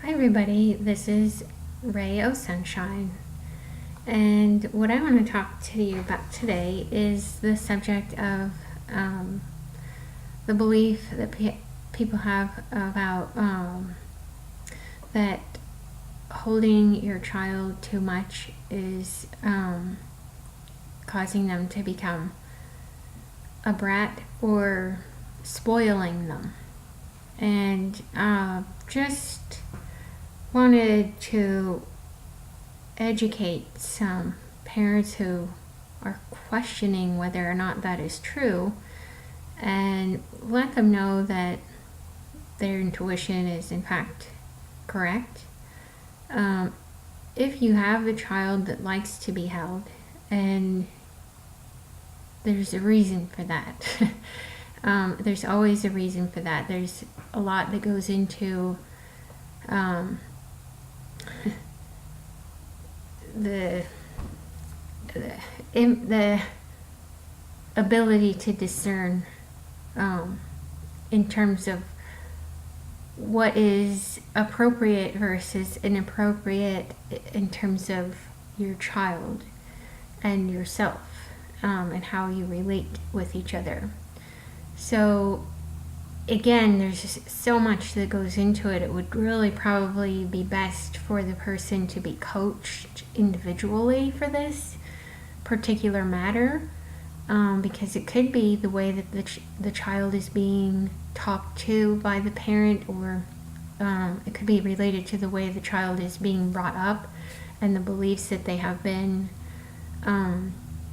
Hi everybody, this is Ray O Sunshine, and what I want to talk to you about today is the subject of the belief that people have about that holding your child too much is causing them to become a brat or spoiling them. And just wanted to educate some parents who are questioning whether or not that is true and let them know that their intuition is in fact correct. If you have a child that likes to be held, and there's a reason for that. There's always a reason for that. There's a lot that goes into the ability to discern in terms of what is appropriate versus inappropriate in terms of your child and yourself, and how you relate with each other. So again, there's just so much that goes into it. It would really probably be best for the person to be coached individually for this particular matter, because it could be the way that the child is being talked to by the parent, or it could be related to the way the child is being brought up and the beliefs that they have been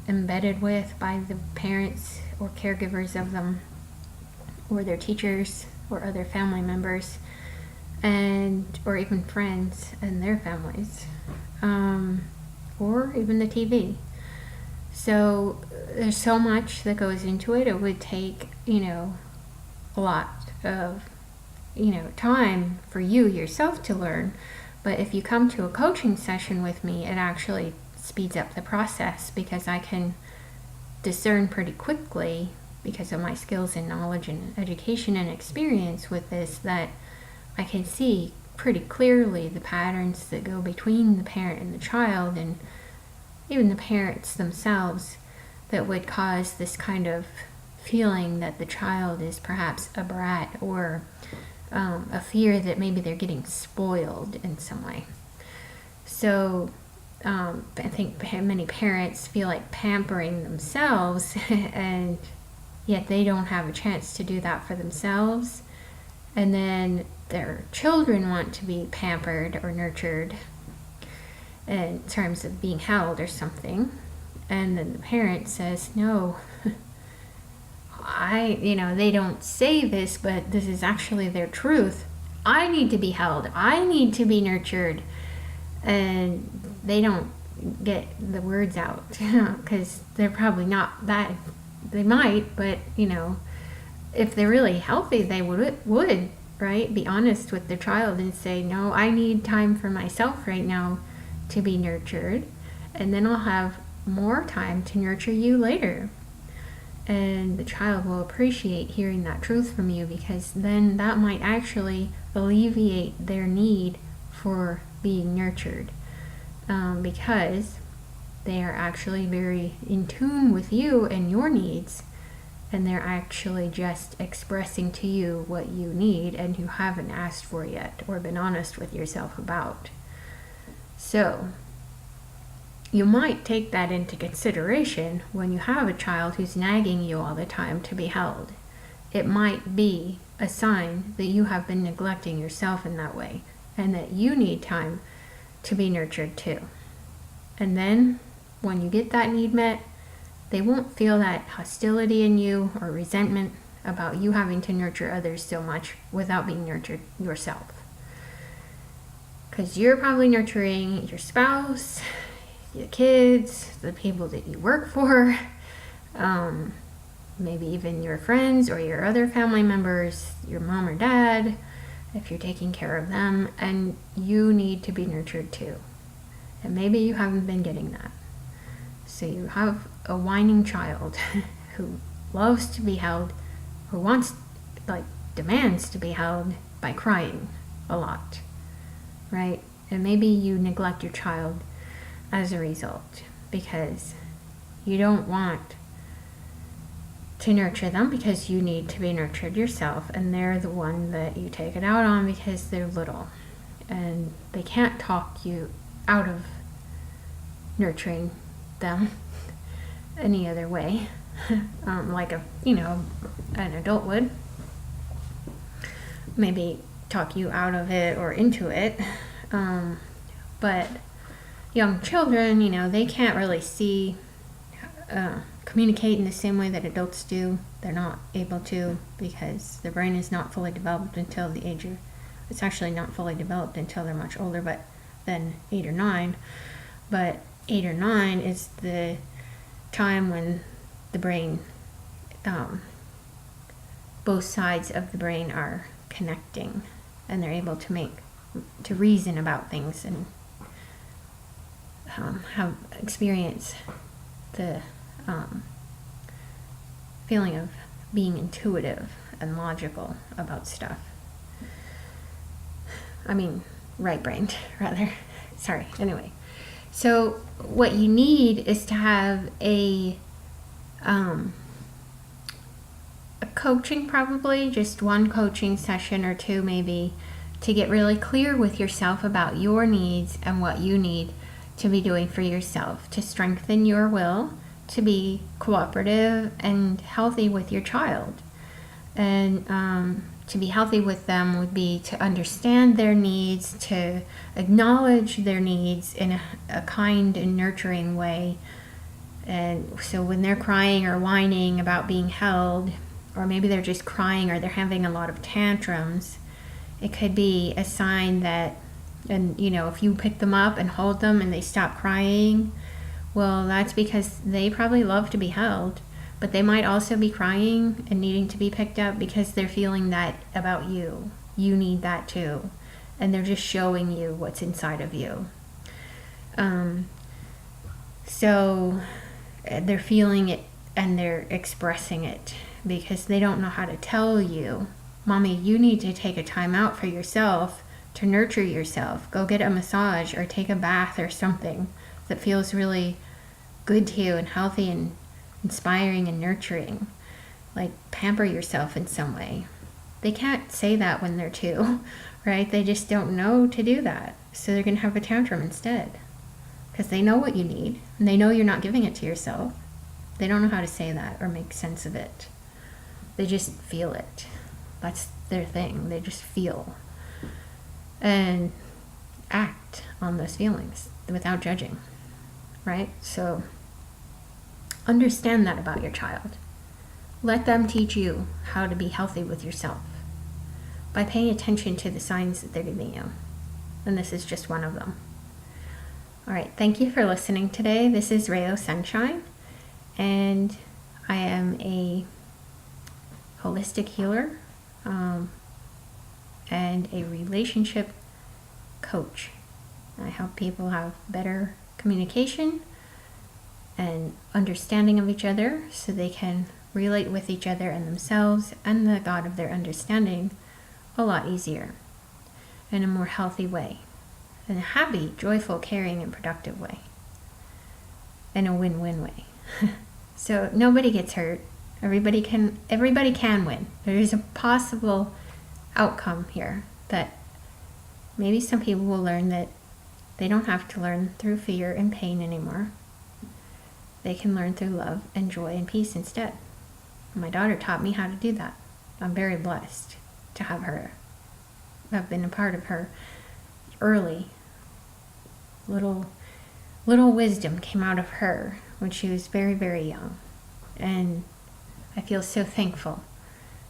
embedded with by the parents or caregivers of them, or their teachers or other family members, and or even friends and their families, or even the TV. So there's so much that goes into it. It would take a lot of time for you yourself to learn, but if you come to a coaching session with me, it actually speeds up the process, because I can discern pretty quickly, because of my skills and knowledge and education and experience with this, that I can see pretty clearly the patterns that go between the parent and the child, and even the parents themselves, that would cause this kind of feeling that the child is perhaps a brat, or a fear that maybe they're getting spoiled in some way. So I think many parents feel like pampering themselves and yet they don't have a chance to do that for themselves. And then their children want to be pampered or nurtured in terms of being held or something. And then the parent says, no, they don't say this, but this is actually their truth. I need to be held. I need to be nurtured. And they don't get the words out because they're probably not that. They might, but if they're really healthy, they would right, be honest with their child and say, no, I need time for myself right now to be nurtured, and then I'll have more time to nurture you later. And the child will appreciate hearing that truth from you, because then that might actually alleviate their need for being nurtured, because they are actually very in tune with you and your needs, and they're actually just expressing to you what you need and you haven't asked for yet or been honest with yourself about. So you might take that into consideration when you have a child who's nagging you all the time to be held. It might be a sign that you have been neglecting yourself in that way, and that you need time to be nurtured too. And then when you get that need met, they won't feel that hostility in you or resentment about you having to nurture others so much without being nurtured yourself. Because you're probably nurturing your spouse, your kids, the people that you work for, maybe even your friends or your other family members, your mom or dad, if you're taking care of them, and you need to be nurtured too. And maybe you haven't been getting that. So you have a whining child who loves to be held, who demands to be held by crying a lot. right? And maybe you neglect your child as a result because you don't want to nurture them because you need to be nurtured yourself, and they're the one that you take it out on because they're little and they can't talk you out of nurturing them any other way. Like an adult would maybe talk you out of it or into it, but young children, they can't really see communicate in the same way that adults do. They're not able to because their brain is not fully developed until the age of, it's actually not fully developed until they're much older, but then 8 or 9. But 8 or 9 is the time when the brain, both sides of the brain are connecting, and they're able to reason about things and have experience the feeling of being intuitive and logical about stuff. I mean, right-brained, rather. Sorry. Anyway, so what you need is to have a coaching, probably just one coaching session or two maybe, to get really clear with yourself about your needs and what you need to be doing for yourself to strengthen your will, to be cooperative and healthy with your child. And to be healthy with them would be to understand their needs, to acknowledge their needs in a kind and nurturing way. And so when they're crying or whining about being held, or maybe they're just crying or they're having a lot of tantrums, it could be a sign that, and if you pick them up and hold them and they stop crying, well, that's because they probably love to be held, but they might also be crying and needing to be picked up because they're feeling that about you. You need that too. And they're just showing you what's inside of you. So they're feeling it and they're expressing it because they don't know how to tell you, Mommy, you need to take a time out for yourself to nurture yourself. Go get a massage or take a bath or something that feels really good to you and healthy and inspiring and nurturing. Like pamper yourself in some way. They can't say that when they're 2, right? They just don't know to do that. So they're going to have a tantrum instead because they know what you need and they know you're not giving it to yourself. They don't know how to say that or make sense of it. They just feel it. That's their thing. They just feel and act on those feelings without judging, right? So understand that about your child. Let them teach you how to be healthy with yourself by paying attention to the signs that they're giving you. And this is just one of them. All right, thank you for listening today. This is Rayo Sunshine, and I am a holistic healer and a relationship coach. I help people have better communication and understanding of each other so they can relate with each other and themselves and the God of their understanding a lot easier, in a more healthy way, in a happy, joyful, caring, and productive way, in a win-win way. So nobody gets hurt. Everybody can win. There is a possible outcome here that maybe some people will learn that they don't have to learn through fear and pain anymore. They can learn through love and joy and peace instead. My daughter taught me how to do that. I'm very blessed to have her. I've been a part of her early. Little wisdom came out of her when she was very, very young. And I feel so thankful.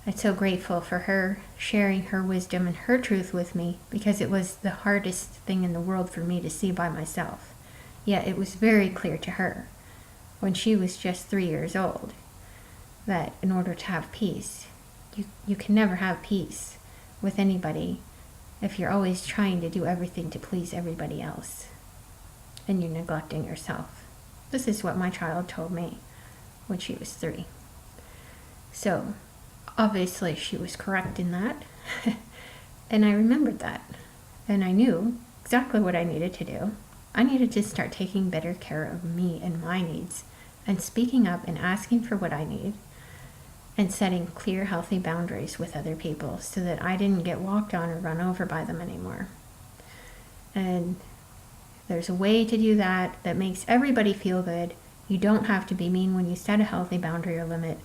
I'm so grateful for her sharing her wisdom and her truth with me, because it was the hardest thing in the world for me to see by myself. Yet it was very clear to her when she was just 3 years old that in order to have peace, you can never have peace with anybody if you're always trying to do everything to please everybody else and you're neglecting yourself. This is what my child told me when she was 3. So obviously she was correct in that. And I remembered that. And I knew exactly what I needed to do. I needed to start taking better care of me and my needs, and speaking up and asking for what I need, and setting clear, healthy boundaries with other people so that I didn't get walked on or run over by them anymore. And there's a way to do that that makes everybody feel good. You don't have to be mean when you set a healthy boundary or limit.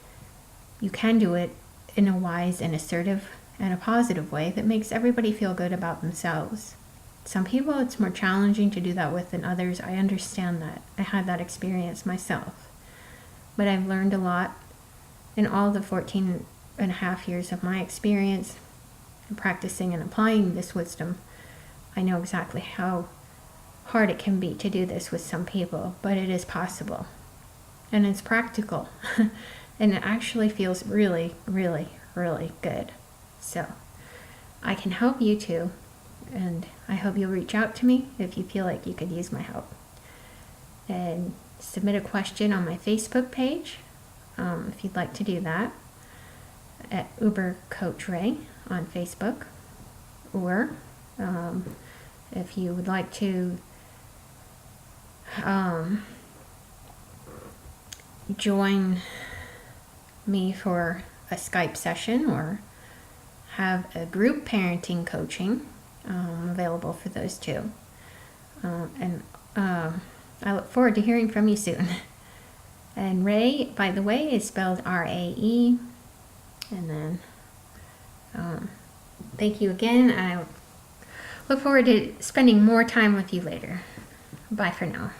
You can do it in a wise and assertive and a positive way that makes everybody feel good about themselves. Some people it's more challenging to do that with than others. I understand that. I had that experience myself. But I've learned a lot in all the 14 and a half years of my experience practicing and applying this wisdom. I know exactly how hard it can be to do this with some people, but it is possible. And it's practical. And it actually feels really, really, really good. So I can help you too. And I hope you'll reach out to me if you feel like you could use my help. And submit a question on my Facebook page if you'd like to do that, at Uber Coach Ray on Facebook. Or if you would like to join me for a Skype session or have a group parenting coaching available for those too. And I look forward to hearing from you soon. And Ray, by the way, is spelled R-A-E. And then thank you again. I look forward to spending more time with you later. Bye for now.